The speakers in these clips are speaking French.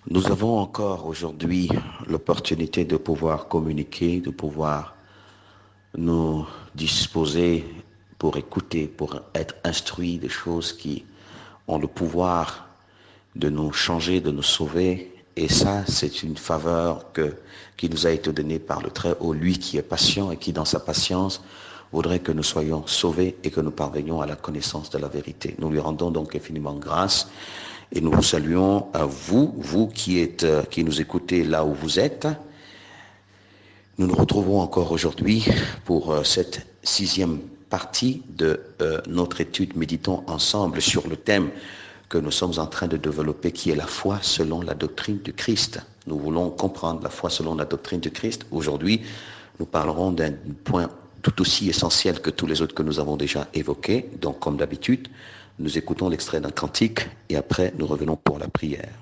Nous avons encore aujourd'hui l'opportunité de pouvoir communiquer, de pouvoir nous disposer pour écouter, pour être instruits des choses qui ont le pouvoir de nous changer, de nous sauver. Et ça, c'est une faveur qui nous a été donnée par le Très-Haut, lui qui est patient et qui, dans sa patience, voudrait que nous soyons sauvés et que nous parvenions à la connaissance de la vérité. Nous lui rendons donc infiniment grâce et nous vous saluons à vous, vous qui nous écoutez là où vous êtes. Nous nous retrouvons encore aujourd'hui pour cette 6e partie de notre étude. Méditons ensemble sur le thème que nous sommes en train de développer, qui est la foi selon la doctrine du Christ. Nous voulons comprendre la foi selon la doctrine du Christ. Aujourd'hui, nous parlerons d'un point tout aussi essentiel que tous les autres que nous avons déjà évoqués. Donc, comme d'habitude, nous écoutons l'extrait d'un cantique et après, nous revenons pour la prière.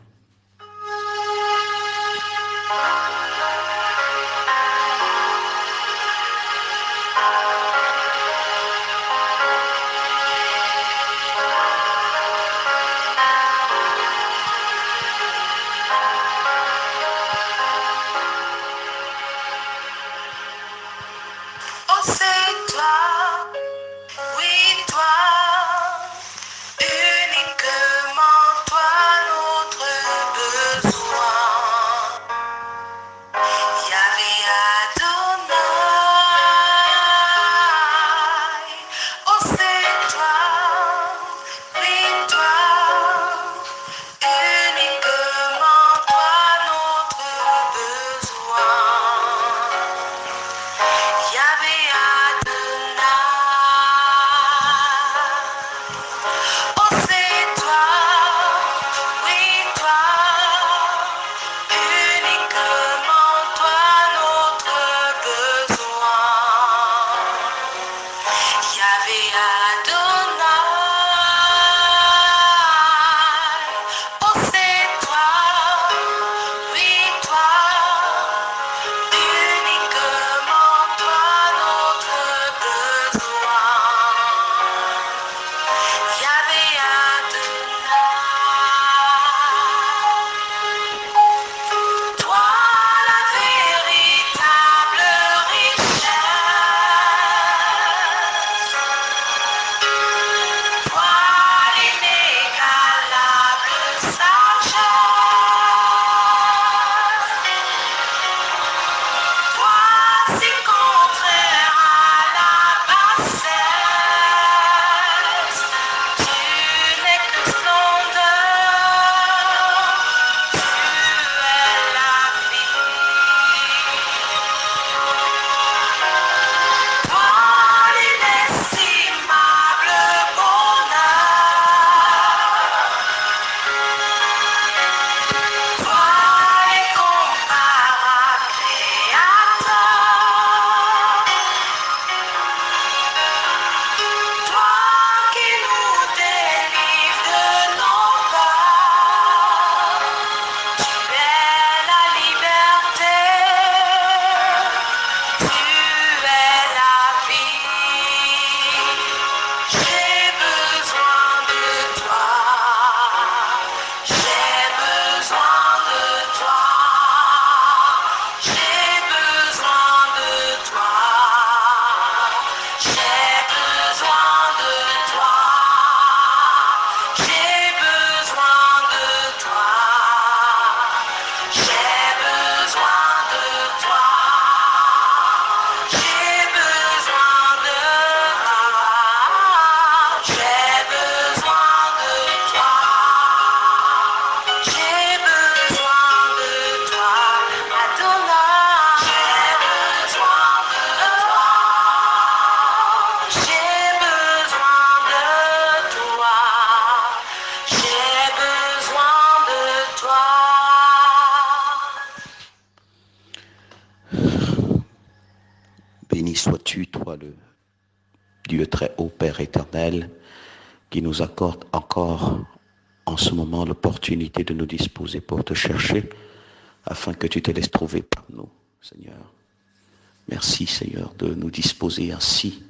Béni sois-tu, toi, le Dieu très haut, Père éternel, qui nous accorde encore en ce moment l'opportunité de nous disposer pour te chercher, afin que tu te laisses trouver par nous, Seigneur. Merci, Seigneur, de nous disposer ainsi.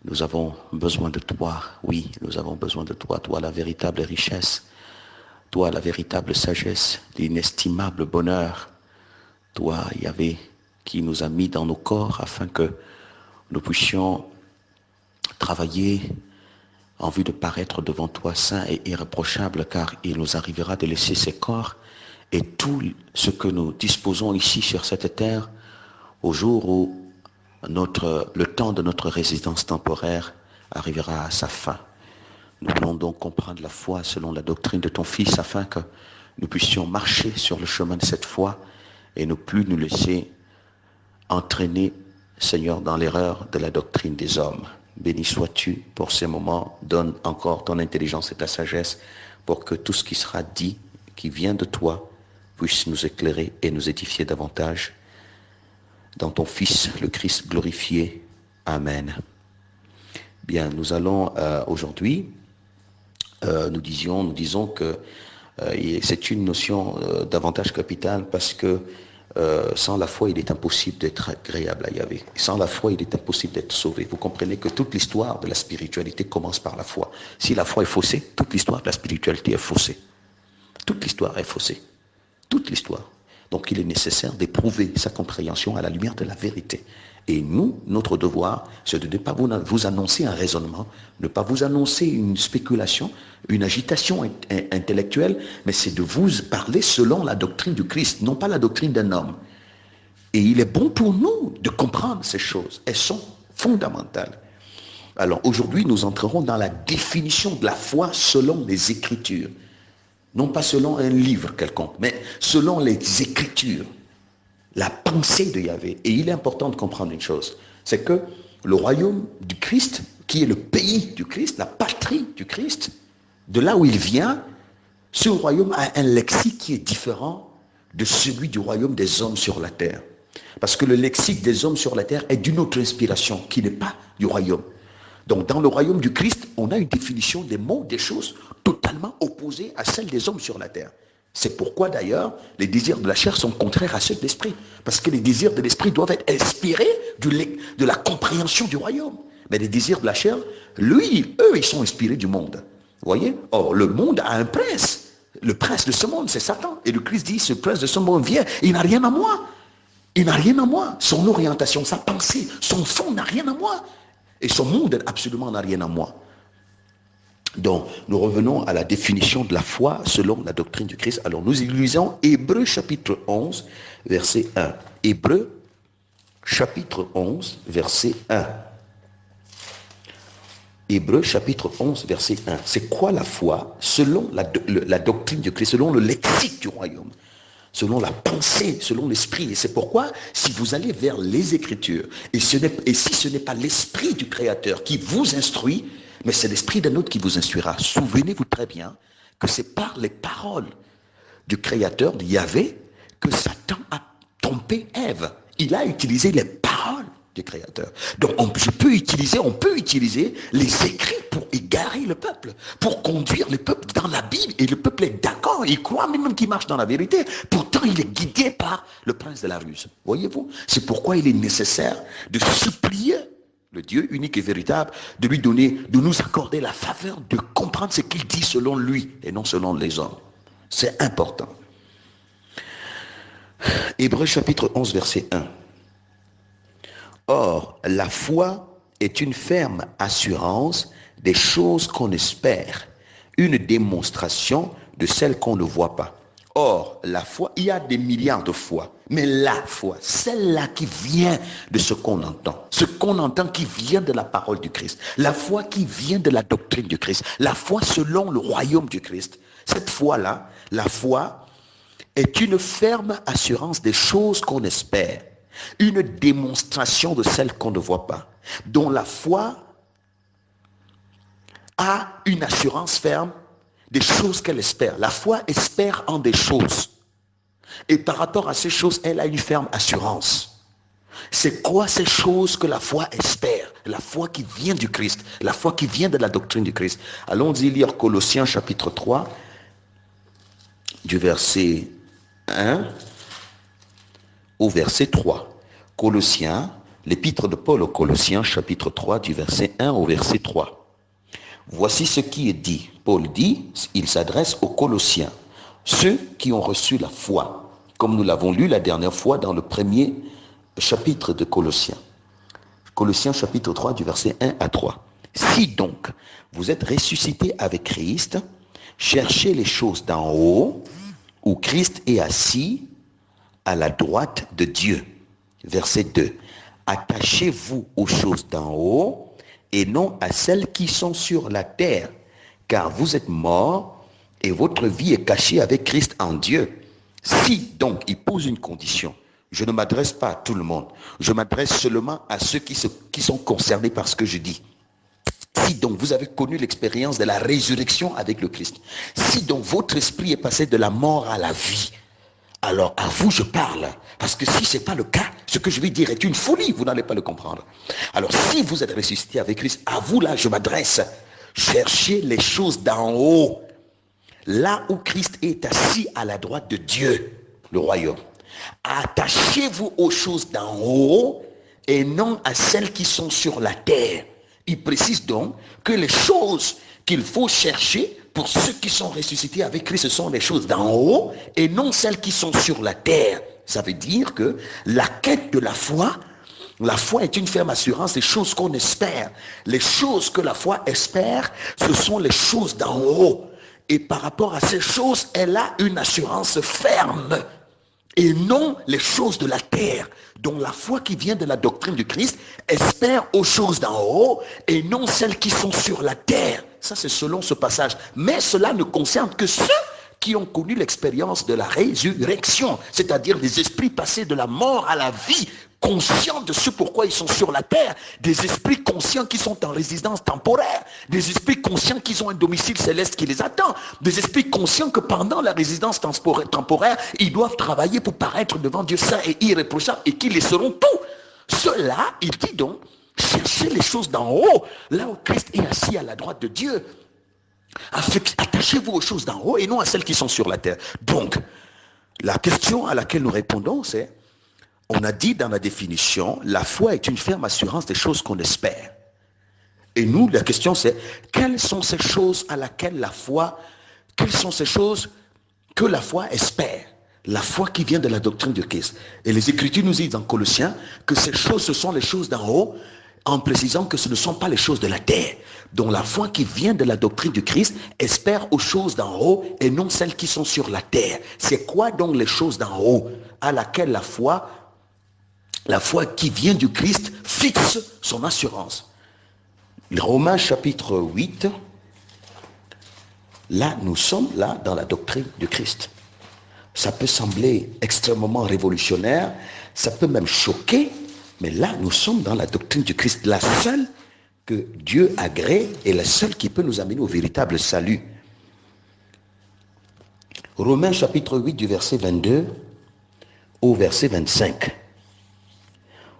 Nous avons besoin de toi, oui, nous avons besoin de toi, toi la véritable richesse, Toi, la véritable sagesse, l'inestimable bonheur. Toi, Yahvé, qui nous a mis dans nos corps afin que nous puissions travailler en vue de paraître devant toi saint et irréprochable, car il nous arrivera de laisser ces corps et tout ce que nous disposons ici sur cette terre au jour où le temps de notre résidence temporaire arrivera à sa fin. Nous voulons donc comprendre la foi selon la doctrine de ton Fils afin que nous puissions marcher sur le chemin de cette foi et ne plus nous laisser entraîner, Seigneur, dans l'erreur de la doctrine des hommes. Béni sois-tu pour ces moments. Donne encore ton intelligence et ta sagesse pour que tout ce qui sera dit, qui vient de toi, puisse nous éclairer et nous édifier davantage. Dans ton Fils, le Christ glorifié. Amen. Bien, nous allons aujourd'hui, nous disons que c'est une notion davantage capitale parce que sans la foi, il est impossible d'être agréable à Yahvé. Sans la foi, il est impossible d'être sauvé. Vous comprenez que toute l'histoire de la spiritualité commence par la foi. Si la foi est faussée, toute l'histoire de la spiritualité est faussée. Toute l'histoire est faussée. Toute l'histoire. Donc il est nécessaire d'éprouver sa compréhension à la lumière de la vérité. Et nous, notre devoir, c'est de ne pas vous annoncer un raisonnement, ne pas vous annoncer une spéculation, une agitation intellectuelle, mais c'est de vous parler selon la doctrine du Christ, non pas la doctrine d'un homme. Et il est bon pour nous de comprendre ces choses. Elles sont fondamentales. Alors aujourd'hui, nous entrerons dans la définition de la foi selon les Écritures. Non pas selon un livre quelconque, mais selon les Écritures. La pensée de Yahvé. Et il est important de comprendre une chose, c'est que le royaume du Christ, qui est le pays du Christ, la patrie du Christ, de là où il vient, ce royaume a un lexique qui est différent de celui du royaume des hommes sur la terre. Parce que le lexique des hommes sur la terre est d'une autre inspiration, qui n'est pas du royaume. Donc dans le royaume du Christ, on a une définition des mots, des choses totalement opposées à celle des hommes sur la terre. C'est pourquoi d'ailleurs les désirs de la chair sont contraires à ceux de l'esprit. Parce que les désirs de l'esprit doivent être inspirés de la compréhension du royaume. Mais les désirs de la chair, eux, ils sont inspirés du monde. Vous voyez? Or, le monde a un prince. Le prince de ce monde, c'est Satan. Et le Christ dit, ce prince de ce monde vient, il n'a rien à moi. Il n'a rien à moi. Son orientation, sa pensée, son fond n'a rien à moi. Et son monde absolument n'a rien à moi. Donc, nous revenons à la définition de la foi selon la doctrine du Christ. Alors, nous lisons Hébreux chapitre 11, verset 1. Hébreux chapitre 11, verset 1. Hébreux chapitre 11, verset 1. C'est quoi la foi selon la doctrine du Christ, selon le lexique du royaume, selon la pensée, selon l'esprit. Et c'est pourquoi, si vous allez vers les Écritures, et si ce n'est pas l'esprit du Créateur qui vous instruit, mais c'est l'esprit d'un autre qui vous instruira. Souvenez-vous très bien que c'est par les paroles du Créateur, de Yahvé, que Satan a trompé Ève. Il a utilisé les paroles du Créateur. Donc on peut utiliser les écrits pour égarer le peuple, pour conduire le peuple dans la Bible. Et le peuple est d'accord, il croit même qu'il marche dans la vérité. Pourtant, il est guidé par le prince de la ruse. Voyez-vous? C'est pourquoi il est nécessaire de supplier le Dieu unique et véritable, de lui donner, de nous accorder la faveur de comprendre ce qu'il dit selon lui et non selon les hommes. C'est important. Hébreux chapitre 11, verset 1. Or, la foi est une ferme assurance des choses qu'on espère, une démonstration de celles qu'on ne voit pas. Or, la foi, il y a des milliards de foi, mais la foi, celle-là qui vient de ce qu'on entend qui vient de la parole du Christ, la foi qui vient de la doctrine du Christ, la foi selon le royaume du Christ. Cette foi-là, la foi est une ferme assurance des choses qu'on espère, une démonstration de celles qu'on ne voit pas, dont la foi a une assurance ferme des choses qu'elle espère. La foi espère en des choses. Et par rapport à ces choses, elle a une ferme assurance. C'est quoi ces choses que la foi espère? La foi qui vient du Christ, la foi qui vient de la doctrine du Christ. Allons-y lire Colossiens chapitre 3, du verset 1 au verset 3. Colossiens, l'épître de Paul aux Colossiens chapitre 3, du verset 1 au verset 3. Voici ce qui est dit. Paul dit, il s'adresse aux Colossiens, ceux qui ont reçu la foi, comme nous l'avons lu la dernière fois dans le premier chapitre de Colossiens. Colossiens chapitre 3 du verset 1 à 3. Si donc vous êtes ressuscités avec Christ, cherchez les choses d'en haut, où Christ est assis à la droite de Dieu. Verset 2. Attachez-vous aux choses d'en haut et non à celles qui sont sur la terre, car vous êtes morts et votre vie est cachée avec Christ en Dieu. Si donc, il pose une condition, je ne m'adresse pas à tout le monde, je m'adresse seulement à ceux qui sont concernés par ce que je dis. Si donc vous avez connu l'expérience de la résurrection avec le Christ, si donc votre esprit est passé de la mort à la vie, alors à vous je parle, parce que si ce n'est pas le cas, ce que je vais dire est une folie, vous n'allez pas le comprendre. Alors si vous êtes ressuscité avec Christ, à vous là je m'adresse, cherchez les choses d'en haut, là où Christ est assis à la droite de Dieu, le royaume. Attachez-vous aux choses d'en haut et non à celles qui sont sur la terre. Il précise donc que les choses qu'il faut chercher pour ceux qui sont ressuscités avec Christ, ce sont les choses d'en haut et non celles qui sont sur la terre. Ça veut dire que la quête de la foi est une ferme assurance des choses qu'on espère. Les choses que la foi espère, ce sont les choses d'en haut. Et par rapport à ces choses, elle a une assurance ferme. Et non les choses de la terre, dont la foi qui vient de la doctrine du Christ espère aux choses d'en haut et non celles qui sont sur la terre. Ça, c'est selon ce passage. Mais cela ne concerne que ceux qui ont connu l'expérience de la résurrection, c'est-à-dire des esprits passés de la mort à la vie, conscients de ce pourquoi ils sont sur la terre, des esprits conscients qui sont en résidence temporaire, des esprits conscients qui ont un domicile céleste qui les attend, des esprits conscients que pendant la résidence temporaire, ils doivent travailler pour paraître devant Dieu saint et irréprochable et qu'ils les seront tout. Cela, il dit donc, cherchez les choses d'en haut, là où Christ est assis à la droite de Dieu. Attachez-vous aux choses d'en haut et non à celles qui sont sur la terre. Donc, la question à laquelle nous répondons, c'est, on a dit dans la définition, la foi est une ferme assurance des choses qu'on espère. Et nous, la question c'est, quelles sont ces choses à laquelle la foi, quelles sont ces choses que la foi espère? La foi qui vient de la doctrine de Christ. Et les Écritures nous disent dans Colossiens que ces choses, ce sont les choses d'en haut, en précisant que ce ne sont pas les choses de la terre. Donc la foi qui vient de la doctrine du Christ espère aux choses d'en haut et non celles qui sont sur la terre. C'est quoi donc les choses d'en haut à laquelle la foi qui vient du Christ fixe son assurance? Romains chapitre 8, là nous sommes là dans la doctrine du Christ. Ça peut sembler extrêmement révolutionnaire, ça peut même choquer, mais là nous sommes dans la doctrine du Christ, la seule que Dieu agrée et la seule qui peut nous amener au véritable salut. Romains chapitre 8 du verset 22 au verset 25.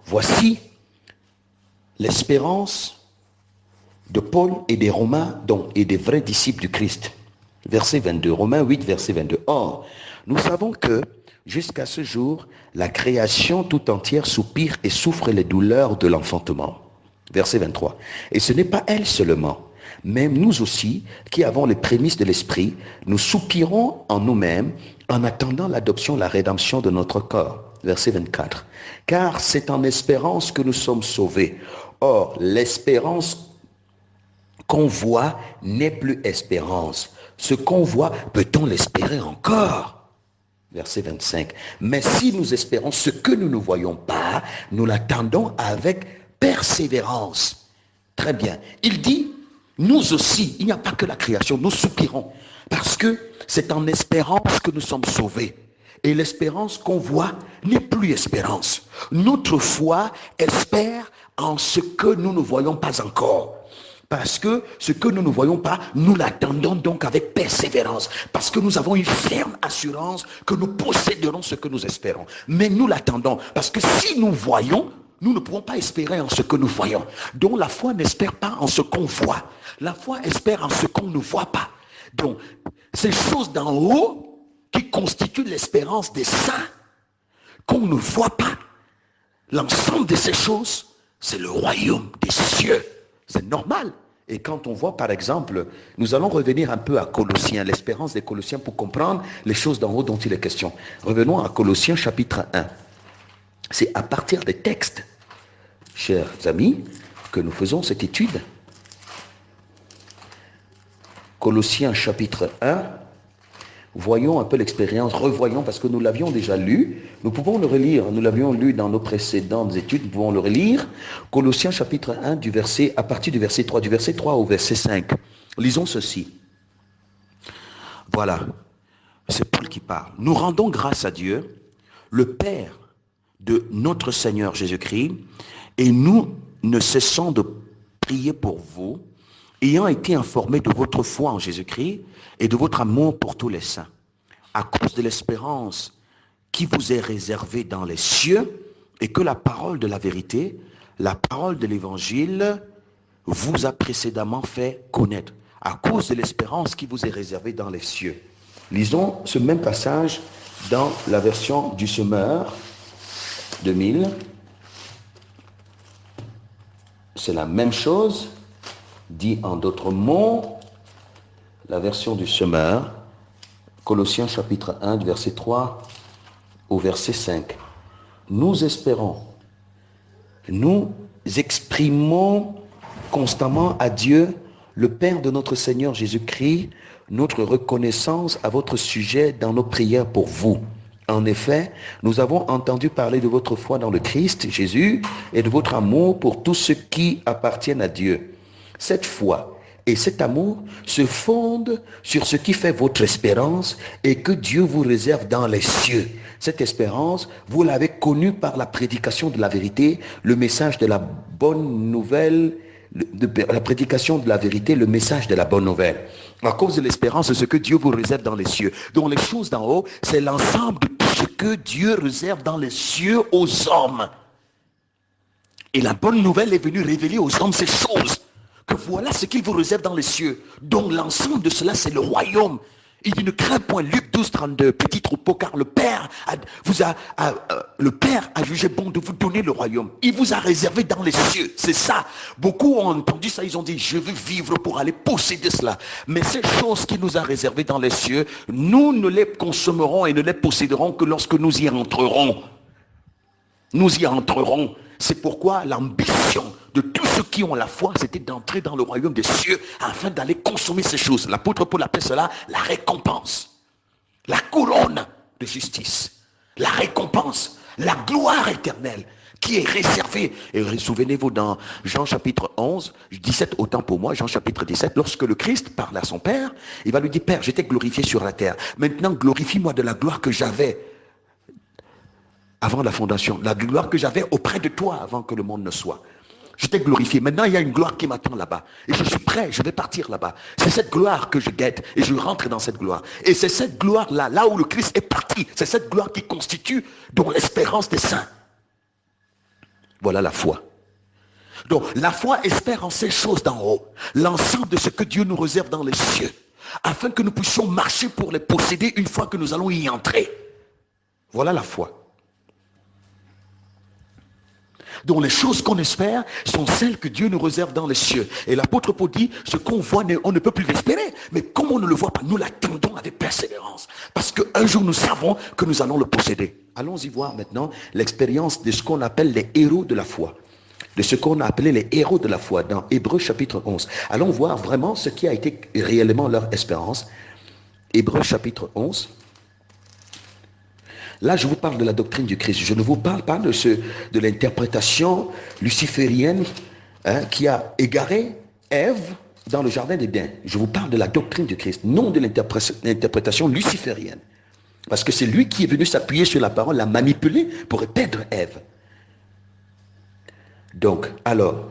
Voici l'espérance de Paul et des Romains et des vrais disciples du Christ. Verset 22, Romains 8, verset 22. Or, nous savons que jusqu'à ce jour, la création tout entière soupire et souffre les douleurs de l'enfantement. Verset 23. Et ce n'est pas elle seulement, même nous aussi, qui avons les prémices de l'esprit, nous soupirons en nous-mêmes en attendant l'adoption, la rédemption de notre corps. Verset 24. Car c'est en espérance que nous sommes sauvés. Or, l'espérance qu'on voit n'est plus espérance. Ce qu'on voit, peut-on l'espérer encore? Verset 25. Mais si nous espérons ce que nous ne voyons pas, nous l'attendons avec persévérance. Très bien. Il dit, nous aussi, il n'y a pas que la création, nous soupirons. Parce que c'est en espérance que nous sommes sauvés. Et l'espérance qu'on voit n'est plus espérance. Notre foi espère en ce que nous ne voyons pas encore. Parce que ce que nous ne voyons pas, nous l'attendons donc avec persévérance. Parce que nous avons une ferme assurance que nous posséderons ce que nous espérons. Mais nous l'attendons. Parce que si nous voyons, nous ne pourrons pas espérer en ce que nous voyons. Donc la foi n'espère pas en ce qu'on voit. La foi espère en ce qu'on ne voit pas. Donc ces choses d'en haut qui constituent l'espérance des saints, qu'on ne voit pas, l'ensemble de ces choses, c'est le royaume des cieux. C'est normal. Et quand on voit, par exemple, nous allons revenir un peu à Colossiens, l'espérance des Colossiens pour comprendre les choses d'en haut dont il est question. Revenons à Colossiens chapitre 1. C'est à partir des textes, chers amis, que nous faisons cette étude. Colossiens chapitre 1, voyons un peu l'expérience, revoyons parce que nous l'avions déjà lu, nous pouvons le relire, nous l'avions lu dans nos précédentes études, nous pouvons le relire. Colossiens chapitre 1 à partir du verset 3 au verset 5. Lisons ceci. Voilà, c'est Paul qui parle. Nous rendons grâce à Dieu, le Père de notre Seigneur Jésus-Christ, et nous ne cessons de prier pour vous, ayant été informés de votre foi en Jésus-Christ et de votre amour pour tous les saints, à cause de l'espérance qui vous est réservée dans les cieux, et que la parole de la vérité, la parole de l'évangile, vous a précédemment fait connaître, à cause de l'espérance qui vous est réservée dans les cieux. Lisons ce même passage dans la version du Semeur 2000. C'est la même chose, dit en d'autres mots, la version du Semeur, Colossiens chapitre 1, du verset 3 au verset 5. Nous espérons, nous exprimons constamment à Dieu, le Père de notre Seigneur Jésus-Christ, notre reconnaissance à votre sujet dans nos prières pour vous. En effet, nous avons entendu parler de votre foi dans le Christ Jésus et de votre amour pour tous ceux qui appartiennent à Dieu. Cette foi et cet amour se fondent sur ce qui fait votre espérance et que Dieu vous réserve dans les cieux. Cette espérance, vous l'avez connue par la prédication de la vérité, le message de la bonne nouvelle, la prédication de la vérité, le message de la bonne nouvelle. À cause de l'espérance, c'est ce que Dieu vous réserve dans les cieux. Donc les choses d'en haut, c'est l'ensemble de tout ce que Dieu réserve dans les cieux aux hommes. Et la bonne nouvelle est venue révéler aux hommes ces choses. Que voilà ce qu'il vous réserve dans les cieux. Donc l'ensemble de cela, c'est le royaume. Il dit ne crains point, Luc 12, 32, petit troupeau, car le Père a jugé bon de vous donner le royaume. Il vous a réservé dans les cieux. C'est ça. Beaucoup ont entendu ça, ils ont dit, je veux vivre pour aller posséder cela. Mais ces choses qu'il nous a réservées dans les cieux, nous ne les consommerons et ne les posséderons que lorsque nous y entrerons. Nous y entrerons. C'est pourquoi l'ambition de tous ceux qui ont la foi, c'était d'entrer dans le royaume des cieux afin d'aller consommer ces choses. L'apôtre Paul appelle cela la récompense, la couronne de justice, la récompense, la gloire éternelle qui est réservée. Et souvenez-vous dans Jean chapitre 11, 17 autant pour moi, Jean chapitre 17, lorsque le Christ parle à son Père, il va lui dire, Père, j'étais glorifié sur la terre. Maintenant, glorifie-moi de la gloire que j'avais avant la fondation, la gloire que j'avais auprès de toi avant que le monde ne soit. Je t'ai glorifié. Maintenant, il y a une gloire qui m'attend là-bas. Et je suis prêt, je vais partir là-bas. C'est cette gloire que je guette et je rentre dans cette gloire. Et c'est cette gloire-là, là où le Christ est parti, c'est cette gloire qui constitue donc l'espérance des saints. Voilà la foi. Donc, la foi espère en ces choses d'en haut, l'ensemble de ce que Dieu nous réserve dans les cieux, afin que nous puissions marcher pour les posséder une fois que nous allons y entrer. Voilà la foi. Donc les choses qu'on espère sont celles que Dieu nous réserve dans les cieux. Et l'apôtre Paul dit, ce qu'on voit, on ne peut plus l'espérer. Mais comme on ne le voit pas, nous l'attendons avec persévérance. Parce qu'un jour, nous savons que nous allons le posséder. Allons-y voir maintenant l'expérience de ce qu'on appelle les héros de la foi. De ce qu'on a appelé les héros de la foi dans Hébreux chapitre 11. Allons voir vraiment ce qui a été réellement leur espérance. Hébreux chapitre 11. Là, je vous parle de la doctrine du Christ. Je ne vous parle pas de l'interprétation luciférienne qui a égaré Ève dans le jardin d'Éden. Je vous parle de la doctrine du Christ, non de l'interprétation luciférienne. Parce que c'est lui qui est venu s'appuyer sur la parole, la manipuler pour éteindre Ève. Donc, alors,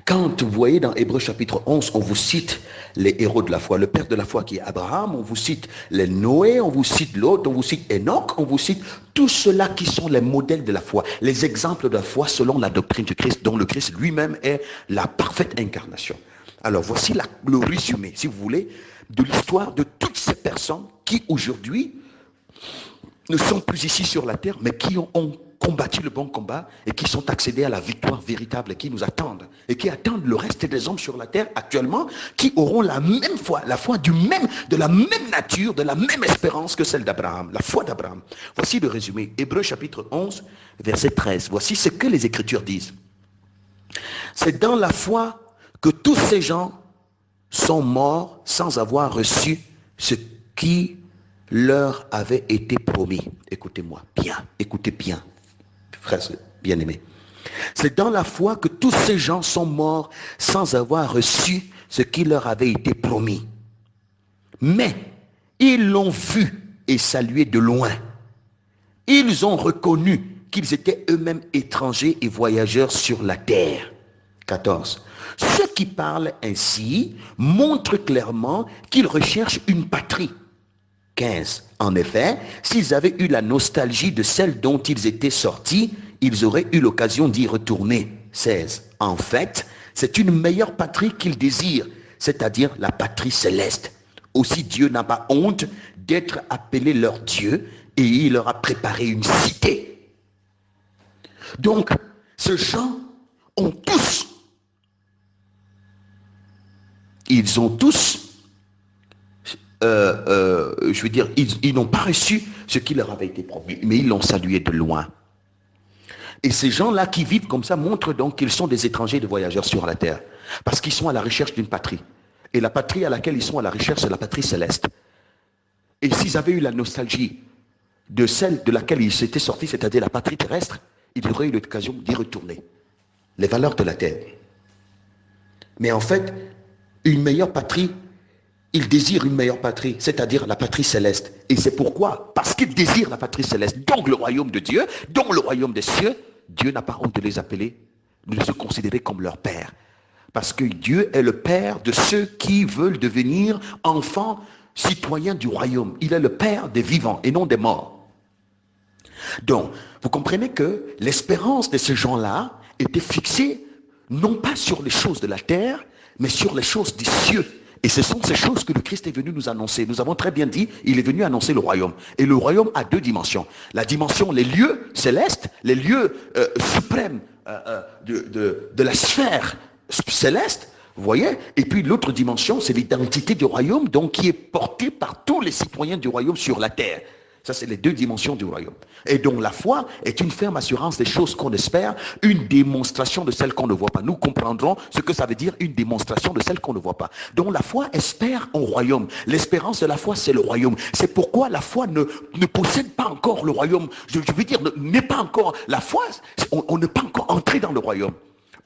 quand vous voyez dans Hébreux chapitre 11, on vous cite les héros de la foi, le père de la foi qui est Abraham, on vous cite les Noé, on vous cite l'autre, on vous cite Enoch, on vous cite tous ceux-là qui sont les modèles de la foi, les exemples de la foi selon la doctrine du Christ, dont le Christ lui-même est la parfaite incarnation. Alors voici le résumé, si vous voulez, de l'histoire de toutes ces personnes qui aujourd'hui ne sont plus ici sur la terre, mais qui ont combattu le bon combat et qui sont accédés à la victoire véritable et qui nous attendent et qui attendent le reste des hommes sur la terre actuellement qui auront la même foi, la foi de la même nature, de la même espérance que celle d'Abraham, la foi d'Abraham. Voici le résumé. Hébreux chapitre 11, verset 13. Voici ce que les Écritures disent. C'est dans la foi que tous ces gens sont morts sans avoir reçu ce qui leur avait été promis. Écoutez-moi bien, écoutez bien, frères bien-aimés. C'est dans la foi que tous ces gens sont morts sans avoir reçu ce qui leur avait été promis. Mais ils l'ont vu et salué de loin. Ils ont reconnu qu'ils étaient eux-mêmes étrangers et voyageurs sur la terre. 14. Ceux qui parlent ainsi montrent clairement qu'ils recherchent une patrie. 15. En effet, s'ils avaient eu la nostalgie de celle dont ils étaient sortis, ils auraient eu l'occasion d'y retourner. 16. En fait, c'est une meilleure patrie qu'ils désirent, c'est-à-dire la patrie céleste. Aussi Dieu n'a pas honte d'être appelé leur Dieu et il leur a préparé une cité. Donc, ces gens ont tous, ils ont tous, je veux dire, ils n'ont pas reçu ce qui leur avait été promis, mais ils l'ont salué de loin. Et ces gens-là qui vivent comme ça montrent donc qu'ils sont des étrangers et des voyageurs sur la terre, parce qu'ils sont à la recherche d'une patrie. Et la patrie à laquelle ils sont à la recherche, c'est la patrie céleste. Et s'ils avaient eu la nostalgie de celle de laquelle ils s'étaient sortis, c'est-à-dire la patrie terrestre, ils auraient eu l'occasion d'y retourner. Les valeurs de la terre. Mais en fait, une meilleure patrie, ils désirent une meilleure patrie, c'est-à-dire la patrie céleste. Et c'est pourquoi, parce qu'ils désirent la patrie céleste, donc le royaume de Dieu, donc le royaume des cieux, Dieu n'a pas honte de les appeler, de les considérer comme leur père. Parce que Dieu est le père de ceux qui veulent devenir enfants, citoyens du royaume. Il est le père des vivants et non des morts. Donc, vous comprenez que l'espérance de ces gens-là était fixée non pas sur les choses de la terre, mais sur les choses des cieux. Et ce sont ces choses que le Christ est venu nous annoncer. Nous avons très bien dit, il est venu annoncer le royaume. Et le royaume a deux dimensions. La dimension, les lieux célestes, les lieux suprêmes de la sphère céleste, vous voyez. Et puis l'autre dimension, c'est l'identité du royaume, donc qui est portée par tous les citoyens du royaume sur la terre. Ça, c'est les deux dimensions du royaume. Et donc la foi est une ferme assurance des choses qu'on espère, une démonstration de celles qu'on ne voit pas. Nous comprendrons ce que ça veut dire, une démonstration de celles qu'on ne voit pas. Donc la foi espère au royaume. L'espérance de la foi, c'est le royaume. C'est pourquoi la foi ne possède pas encore le royaume. Je veux dire, n'est pas encore la foi, on n'est pas encore entré dans le royaume.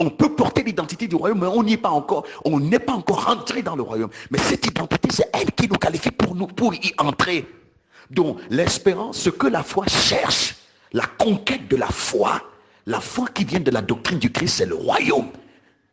On peut porter l'identité du royaume, mais on n'y est pas encore. On n'est pas encore entré dans le royaume. Mais cette identité, c'est elle qui nous qualifie pour y entrer. Donc l'espérance, ce que la foi cherche, la conquête de la foi qui vient de la doctrine du Christ, c'est le royaume.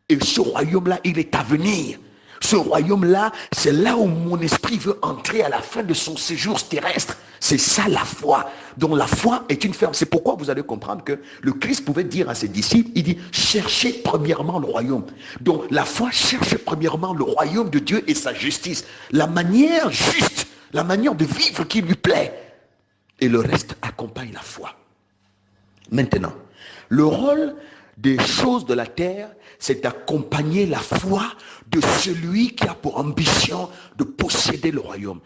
Et ce royaume-là, il est à venir. Ce royaume-là, c'est là où mon esprit veut entrer à la fin de son séjour terrestre. C'est ça la foi. Donc la foi est une ferme. C'est pourquoi vous allez comprendre que le Christ pouvait dire à ses disciples, il dit, cherchez premièrement le royaume. Donc la foi cherche premièrement le royaume de Dieu et sa justice. La manière juste, la manière de vivre qui lui plaît. Et le reste accompagne la foi. Maintenant, le rôle des choses de la terre, c'est d'accompagner la foi de celui qui a pour ambition de posséder le royaume,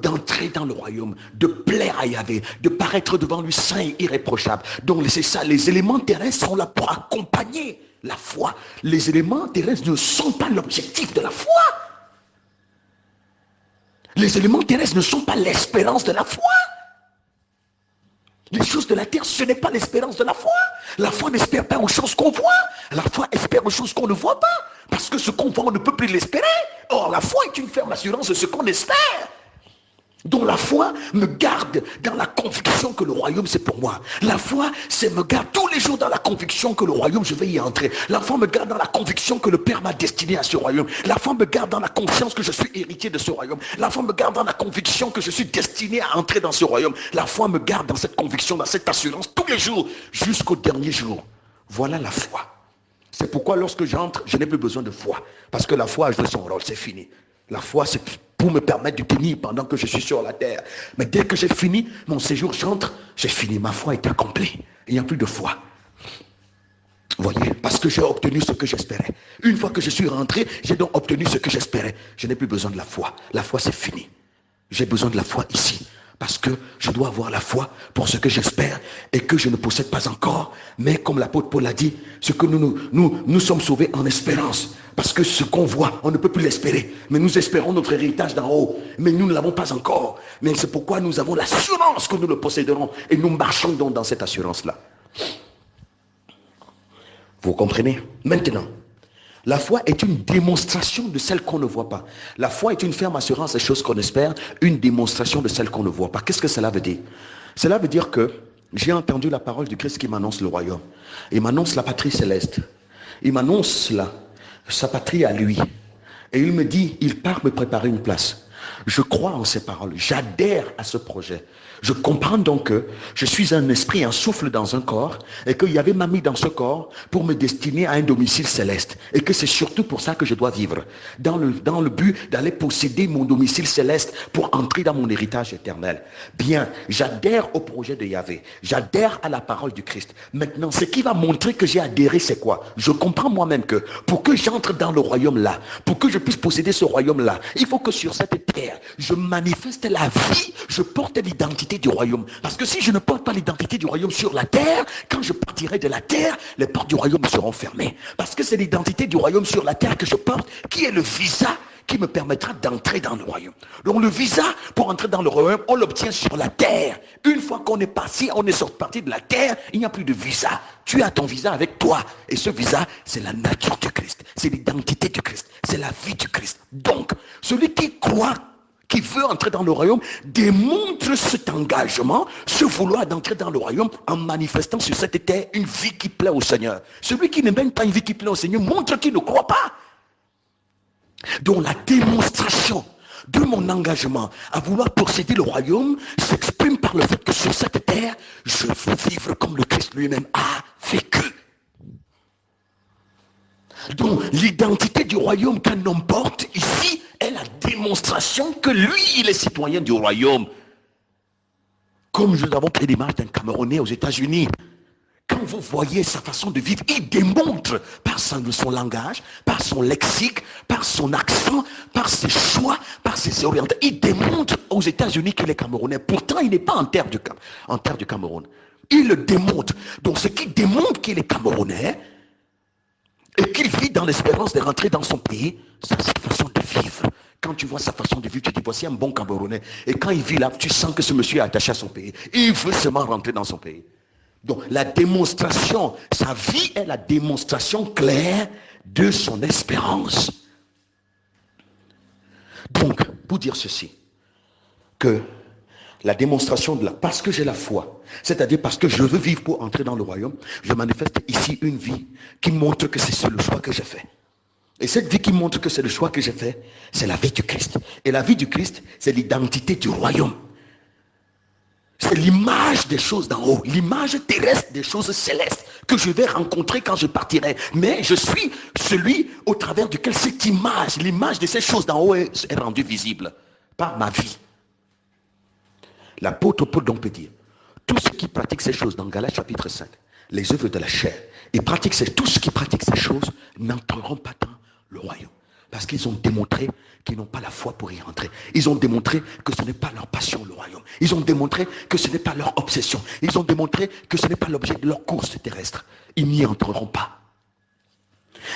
d'entrer dans le royaume, de plaire à Yahvé, de paraître devant lui saint et irréprochable. Donc c'est ça, les éléments terrestres sont là pour accompagner la foi. Les éléments terrestres ne sont pas l'objectif de la foi. Les éléments terrestres ne sont pas l'espérance de la foi. Les choses de la terre, ce n'est pas l'espérance de la foi. La foi n'espère pas aux choses qu'on voit. La foi espère aux choses qu'on ne voit pas. Parce que ce qu'on voit, on ne peut plus l'espérer. Or, la foi est une ferme assurance de ce qu'on espère. Donc la foi me garde dans la conviction que le royaume c'est pour moi. La foi, c'est me garde tous les jours dans la conviction que le royaume je vais y entrer. La foi me garde dans la conviction que le Père m'a destiné à ce royaume. La foi me garde dans la conscience que je suis héritier de ce royaume. La foi me garde dans la conviction que je suis destiné à entrer dans ce royaume. La foi me garde dans cette conviction, dans cette assurance tous les jours jusqu'au dernier jour. Voilà la foi. C'est pourquoi lorsque j'entre, je n'ai plus besoin de foi. Parce que la foi a joué son rôle, c'est fini. La foi, c'est pour me permettre de tenir pendant que je suis sur la terre. Mais dès que j'ai fini mon séjour, j'entre, j'ai fini. Ma foi est accomplie. il n'y a plus de foi. Voyez, parce que j'ai obtenu ce que j'espérais. Une fois que je suis rentré, j'ai donc obtenu ce que j'espérais. Je n'ai plus besoin de la foi. La foi, c'est fini. J'ai besoin de la foi ici. Parce que je dois avoir la foi pour ce que j'espère et que je ne possède pas encore. Mais comme l'apôtre Paul a dit, ce que nous sommes sauvés en espérance. Parce que ce qu'on voit, on ne peut plus l'espérer. Mais nous espérons notre héritage d'en haut. Mais nous ne l'avons pas encore. Mais c'est pourquoi nous avons l'assurance que nous le posséderons. Et nous marchons donc dans cette assurance-là. Vous comprenez? Maintenant, la foi est une démonstration de celle qu'on ne voit pas. La foi est une ferme assurance des choses qu'on espère, une démonstration de celle qu'on ne voit pas. Qu'est-ce que cela veut dire? Cela veut dire que j'ai entendu la parole du Christ qui m'annonce le royaume. Il m'annonce la patrie céleste. Il m'annonce sa patrie à lui. Et il me dit, il part me préparer une place. Je crois en ces paroles. J'adhère à ce projet. Je comprends donc que je suis un esprit, un souffle dans un corps et qu'il y avait m'a mis dans ce corps pour me destiner à un domicile céleste et que c'est surtout pour ça que je dois vivre dans le but d'aller posséder mon domicile céleste pour entrer dans mon héritage éternel. Bien, j'adhère au projet de Yahvé. J'adhère à la parole du Christ. Maintenant, ce qui va montrer que j'ai adhéré, c'est quoi? Je comprends moi-même que pour que j'entre dans le royaume là, pour que je puisse posséder ce royaume là, il faut que sur cette terre, je manifeste la vie, je porte l'identité du royaume. Parce que si je ne porte pas l'identité du royaume sur la terre, quand je partirai de la terre, les portes du royaume seront fermées. Parce que c'est l'identité du royaume sur la terre que je porte qui est le visa qui me permettra d'entrer dans le royaume. Donc le visa pour entrer dans le royaume, on l'obtient sur la terre. Une fois qu'on est parti, on est sorti de la terre, il n'y a plus de visa. Tu as ton visa avec toi. Et ce visa, c'est la nature du Christ. C'est l'identité du Christ. C'est la vie du Christ. Donc, celui qui croit, qui veut entrer dans le royaume, démontre cet engagement, ce vouloir d'entrer dans le royaume en manifestant sur cette terre une vie qui plaît au Seigneur. Celui qui ne mène pas une vie qui plaît au Seigneur montre qu'il ne croit pas. Donc la démonstration de mon engagement à vouloir posséder le royaume s'exprime par le fait que sur cette terre, je veux vivre comme le Christ lui-même a vécu. Donc l'identité du royaume qu'un homme porte ici est la démonstration que lui, il est citoyen du royaume. Comme nous avons pris l'image d'un Camerounais aux États-Unis. Quand vous voyez sa façon de vivre, il démontre par son langage, par son lexique, par son accent, par ses choix, par ses orientations. Il démontre aux États-Unis qu'il est Camerounais. Pourtant, il n'est pas en terre du Cameroun. Il le démontre. Donc, ce qui démontre qu'il est Camerounais et qu'il vit dans l'espérance de rentrer dans son pays, c'est sa façon de vivre. Quand tu vois sa façon de vivre, tu dis, voici un bon Camerounais. Et quand il vit là, tu sens que ce monsieur est attaché à son pays. Il veut seulement rentrer dans son pays. Donc la démonstration, sa vie est la démonstration claire de son espérance. Donc, pour dire ceci, que la démonstration de parce que j'ai la foi, c'est-à-dire parce que je veux vivre pour entrer dans le royaume, je manifeste ici une vie qui montre que c'est le choix que j'ai fait. Et cette vie qui montre que c'est le choix que j'ai fait, c'est la vie du Christ. Et la vie du Christ, c'est l'identité du royaume. C'est l'image des choses d'en haut, l'image terrestre des choses célestes que je vais rencontrer quand je partirai. Mais je suis celui au travers duquel cette image, l'image de ces choses d'en haut est rendue visible par ma vie. L'apôtre Paul donc peut dire, tous ceux qui pratiquent ces choses dans Galates chapitre 5, les œuvres de la chair, et tous ceux qui pratiquent ces choses n'entreront pas dans le royaume. Parce qu'ils ont démontré qu'ils n'ont pas la foi pour y rentrer. Ils ont démontré que ce n'est pas leur passion, le royaume. Ils ont démontré que ce n'est pas leur obsession. Ils ont démontré que ce n'est pas l'objet de leur course terrestre. Ils n'y entreront pas.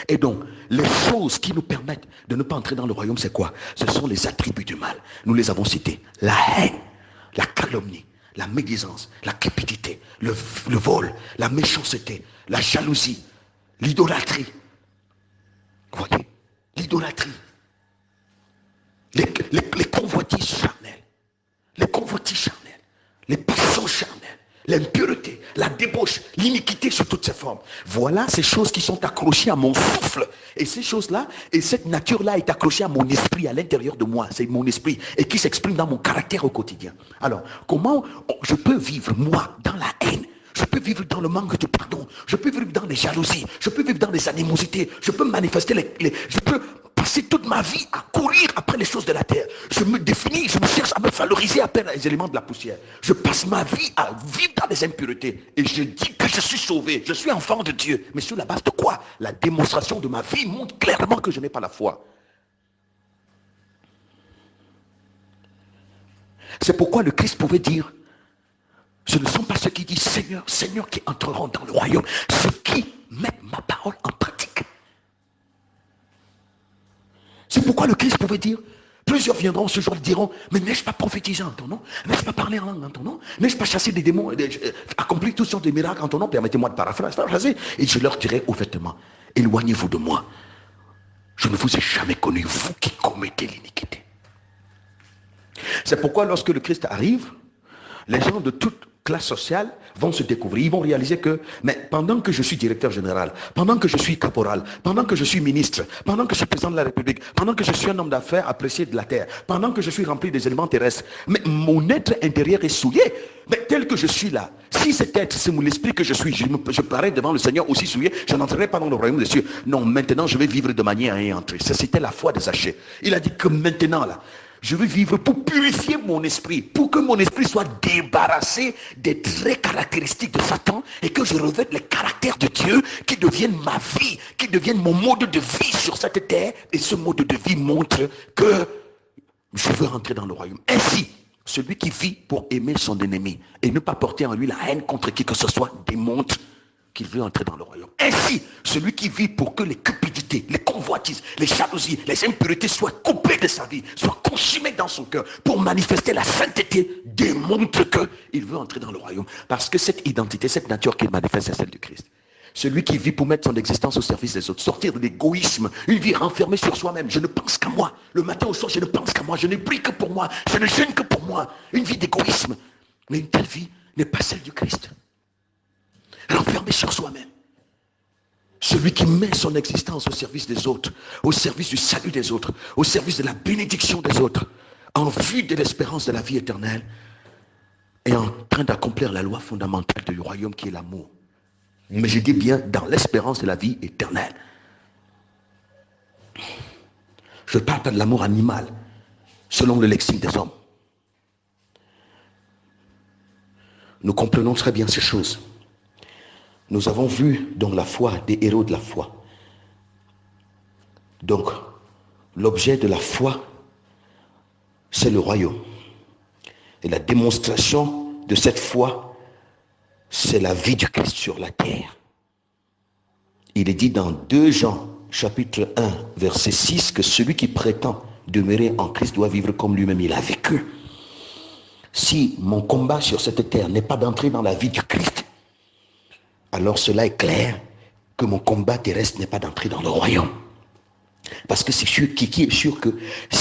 Et donc, les choses qui nous permettent de ne pas entrer dans le royaume, c'est quoi? Ce sont les attributs du mal. Nous les avons cités. La haine, la calomnie, la médisance, la cupidité, le vol, la méchanceté, la jalousie, l'idolâtrie. Vous voyez? L'idolâtrie, les convoitises charnelles, les passions charnelles, l'impureté, la débauche, l'iniquité sous toutes ses formes. Voilà ces choses qui sont accrochées à mon souffle. Et ces choses-là, et cette nature-là est accrochée à mon esprit, à l'intérieur de moi. C'est mon esprit et qui s'exprime dans mon caractère au quotidien. Alors, comment je peux vivre, moi, dans la haine? Je peux vivre dans le manque de pardon. Je peux vivre dans les jalousies. Je peux vivre dans les animosités. Je peux manifester je peux passé toute ma vie à courir après les choses de la terre. Je me définis, je me cherche à me valoriser après les éléments de la poussière. Je passe ma vie à vivre dans les impuretés. Et je dis que je suis sauvé, je suis enfant de Dieu. Mais sur la base de quoi? La démonstration de ma vie montre clairement que je n'ai pas la foi. C'est pourquoi le Christ pouvait dire, ce ne sont pas ceux qui disent Seigneur, Seigneur qui entreront dans le royaume, ceux qui mettent ma parole en pratique. C'est pourquoi le Christ pouvait dire, plusieurs viendront ce jour et diront, mais n'ai-je pas prophétisé en ton nom? N'ai-je pas parlé en langue en ton nom? N'ai-je pas chassé des démons, accompli toutes sortes de miracles en ton nom? Permettez-moi de paraphraser. Et je leur dirai ouvertement, éloignez-vous de moi. Je ne vous ai jamais connu, vous qui commettez l'iniquité. C'est pourquoi lorsque le Christ arrive, les gens de toute classe sociale vont se découvrir. Ils vont réaliser que, mais pendant que je suis directeur général, pendant que je suis caporal, pendant que je suis ministre, pendant que je suis président de la République, pendant que je suis un homme d'affaires apprécié de la terre, pendant que je suis rempli des éléments terrestres, mais mon être intérieur est souillé. Mais tel que je suis là, si cet être, c'est mon esprit que je suis, je parais devant le Seigneur aussi souillé, je n'entrerai pas dans le royaume des cieux. Non, maintenant je vais vivre de manière à y entrer. C'était la foi de Zachée. Il a dit que maintenant là, je veux vivre pour purifier mon esprit, pour que mon esprit soit débarrassé des traits caractéristiques de Satan et que je revête les caractères de Dieu qui deviennent ma vie, qui deviennent mon mode de vie sur cette terre. Et ce mode de vie montre que je veux rentrer dans le royaume. Ainsi, celui qui vit pour aimer son ennemi et ne pas porter en lui la haine contre qui que ce soit démontre qu'il veut entrer dans le royaume. Ainsi, celui qui vit pour que les cupidités, les convoitises, les jalousies, les impuretés soient coupées de sa vie, soient consumées dans son cœur, pour manifester la sainteté, démontre qu'il veut entrer dans le royaume. Parce que cette identité, cette nature qu'il manifeste, c'est celle du Christ. Celui qui vit pour mettre son existence au service des autres, sortir de l'égoïsme, une vie renfermée sur soi-même. Je ne pense qu'à moi. Le matin au soir, je ne pense qu'à moi. Je ne prie que pour moi. Je ne jeûne que pour moi. Une vie d'égoïsme. Mais une telle vie n'est pas celle du Christ. Renfermé sur soi-même. Celui qui met son existence au service des autres, au service du salut des autres, au service de la bénédiction des autres, en vue de l'espérance de la vie éternelle, est en train d'accomplir la loi fondamentale du royaume qui est l'amour. Mais je dis bien dans l'espérance de la vie éternelle. Je ne parle pas de l'amour animal, selon le lexique des hommes. Nous comprenons très bien ces choses. Nous avons vu dans la foi des héros de la foi. Donc, l'objet de la foi, c'est le royaume. Et la démonstration de cette foi, c'est la vie du Christ sur la terre. Il est dit dans 2 Jean, chapitre 1, verset 6, que celui qui prétend demeurer en Christ doit vivre comme lui-même il a vécu. Si mon combat sur cette terre n'est pas d'entrer dans la vie du Christ, alors cela est clair que mon combat terrestre n'est pas d'entrer dans le royaume. Parce que c'est sûr, qui est sûr que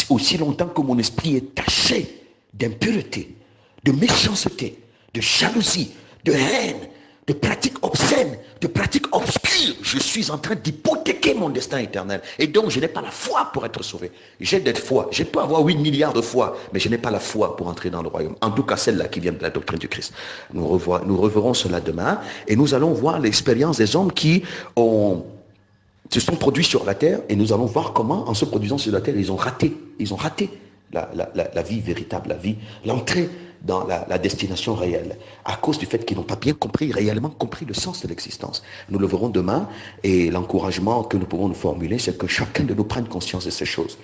aussi longtemps que mon esprit est taché d'impureté, de méchanceté, de jalousie, de haine, de pratiques obscènes, de pratiques obscures, je suis en train d'hypothéquer mon destin éternel. Et donc, je n'ai pas la foi pour être sauvé. J'ai des foi. Je peux avoir 8 milliards de foi, mais je n'ai pas la foi pour entrer dans le royaume. En tout cas, celle-là qui vient de la doctrine du Christ. Nous reverrons cela demain et nous allons voir l'expérience des hommes qui se sont produits sur la terre et nous allons voir comment, en se produisant sur la terre, ils ont raté la vie véritable, l'entrée dans la destination réelle, à cause du fait qu'ils n'ont pas bien réellement compris le sens de l'existence. Nous le verrons demain, et l'encouragement que nous pouvons nous formuler, c'est que chacun de nous prenne conscience de ces choses.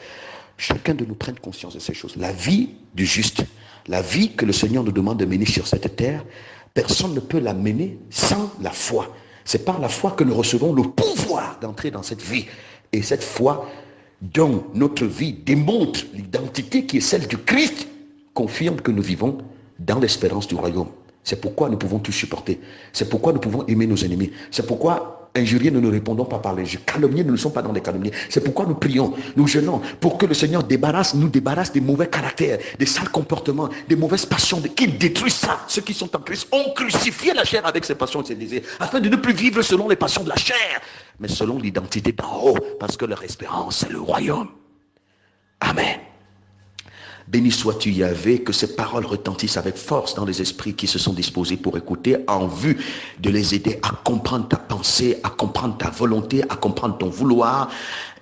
Chacun de nous prenne conscience de ces choses. La vie du juste, la vie que le Seigneur nous demande de mener sur cette terre, personne ne peut la mener sans la foi. C'est par la foi que nous recevons le pouvoir d'entrer dans cette vie. Et cette foi dont notre vie démontre l'identité qui est celle du Christ, confirme que nous vivons dans l'espérance du royaume. C'est pourquoi nous pouvons tout supporter. C'est pourquoi nous pouvons aimer nos ennemis. C'est pourquoi injuriés, nous ne répondons pas par les jeux. Calomniés, nous ne sommes pas dans les calomnies. C'est pourquoi nous prions, nous jeûnons, pour que le Seigneur nous débarrasse des mauvais caractères, des sales comportements, des mauvaises passions, qu'il détruise ça. Ceux qui sont en Christ ont crucifié la chair avec ses passions et ses désirs, afin de ne plus vivre selon les passions de la chair, mais selon l'identité d'en haut, parce que leur espérance, c'est le royaume. Amen. Béni sois-tu, Yahvé, que ces paroles retentissent avec force dans les esprits qui se sont disposés pour écouter, en vue de les aider à comprendre ta pensée, à comprendre ta volonté, à comprendre ton vouloir,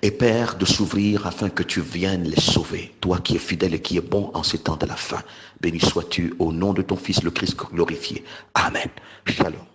et Père, de s'ouvrir afin que tu viennes les sauver. Toi qui es fidèle et qui es bon en ces temps de la fin. Béni sois-tu au nom de ton Fils, le Christ glorifié. Amen. Shalom.